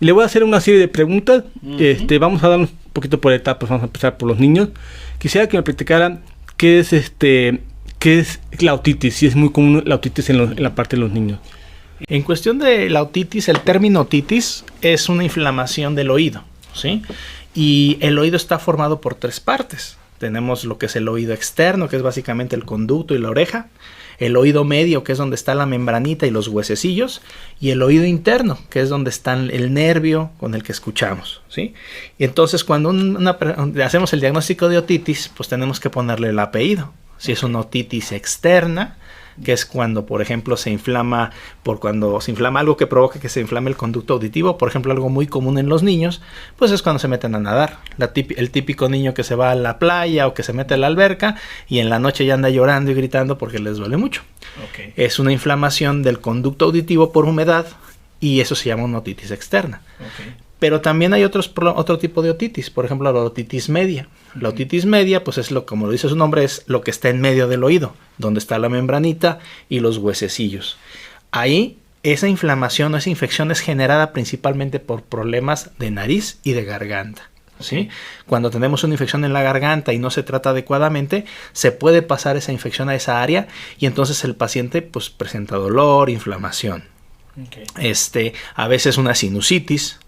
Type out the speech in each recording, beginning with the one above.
Le voy a hacer una serie de preguntas. Vamos a dar un poquito por etapas. Vamos a empezar por los niños. Quisiera que me platicaran qué es la otitis, si es muy común la otitis en la parte de los niños. En cuestión de la otitis, el término otitis es una inflamación del oído, ¿sí? Y el oído está formado por 3 partes. Tenemos lo que es el oído externo, que es básicamente el conducto y la oreja. El oído medio, que es donde está la membranita y los huesecillos. Y el oído interno, que es donde está el nervio con el que escuchamos, ¿sí? Y entonces cuando hacemos el diagnóstico de otitis, pues tenemos que ponerle el apellido. Si es una otitis externa, que es cuando, por ejemplo, cuando se inflama algo que provoca que se inflame el conducto auditivo, por ejemplo, algo muy común en los niños, pues es cuando se meten a nadar. El típico niño que se va a la playa o que se mete a la alberca y en la noche ya anda llorando y gritando porque les duele mucho. Okay. Es una inflamación del conducto auditivo por humedad y eso se llama una otitis externa. Okay. Pero también hay otro tipo de otitis, por ejemplo, la otitis media. La otitis media, pues como lo dice su nombre, es lo que está en medio del oído, donde está la membranita y los huesecillos. Ahí, esa inflamación o esa infección es generada principalmente por problemas de nariz y de garganta, ¿sí? Cuando tenemos una infección en la garganta y no se trata adecuadamente, se puede pasar esa infección a esa área y entonces el paciente pues presenta dolor, inflamación. Okay. A veces una sinusitis.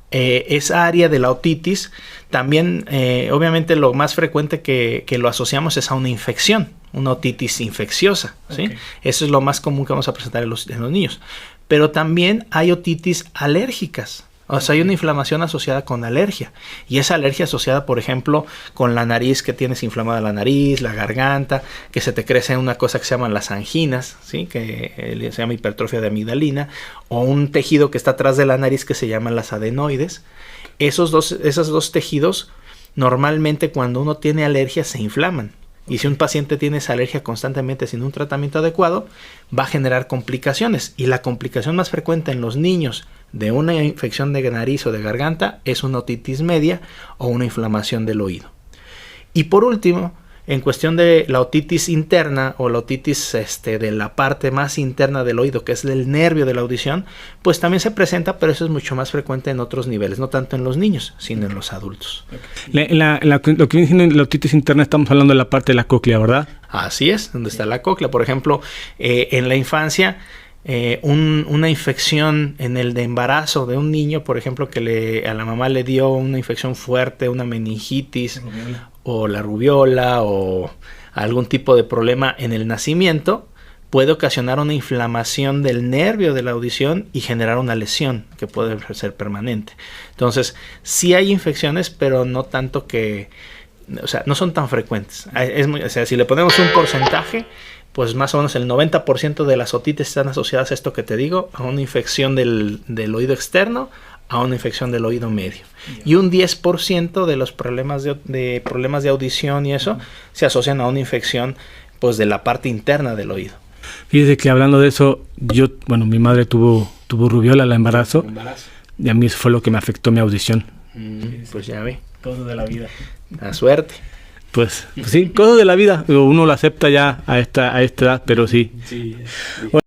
Esa área de la otitis también obviamente lo más frecuente que lo asociamos es a una infección, una otitis infecciosa, ¿sí? Okay. Eso es lo más común que vamos a presentar en los niños, pero también hay otitis alérgicas. O sea, hay una inflamación asociada con alergia. Y esa alergia asociada, por ejemplo, con la nariz, que tienes inflamada la nariz, la garganta, que se te crece una cosa que se llaman las anginas, ¿sí? Que se llama hipertrofia de amigdalina, o un tejido que está atrás de la nariz que se llaman las adenoides. Esos dos tejidos, normalmente cuando uno tiene alergia, se inflaman. Y si un paciente tiene esa alergia constantemente sin un tratamiento adecuado, va a generar complicaciones. Y la complicación más frecuente en los niños de una infección de nariz o de garganta es una otitis media o una inflamación del oído. Y por último, en cuestión de la otitis interna o la otitis de la parte más interna del oído, que es el nervio de la audición, pues también se presenta, pero eso es mucho más frecuente en otros niveles, no tanto en los niños, sino en los adultos. Lo que viene siendo la otitis interna, estamos hablando de la parte de la cóclea, ¿verdad? Así es, donde está la cóclea. Por ejemplo, en la infancia, una infección en el de embarazo de un niño, por ejemplo, que a la mamá le dio una infección fuerte, una meningitis o la rubiola o algún tipo de problema en el nacimiento, puede ocasionar una inflamación del nervio de la audición y generar una lesión que puede ser permanente. Entonces, sí hay infecciones, pero no tanto no son tan frecuentes. Si le ponemos un porcentaje, pues más o menos el 90% de las otitis están asociadas a esto que te digo, a una infección del oído externo, a una infección del oído medio. Y un 10% de los problemas de problemas de audición y eso se asocian a una infección pues de la parte interna del oído. Fíjese que hablando de eso, mi madre tuvo rubiola al embarazo. Y a mí eso fue lo que me afectó mi audición. Pues ya ve. Cosas de la vida. La suerte. Pues sí, cosas de la vida. Uno lo acepta ya a esta edad, pero sí. Sí.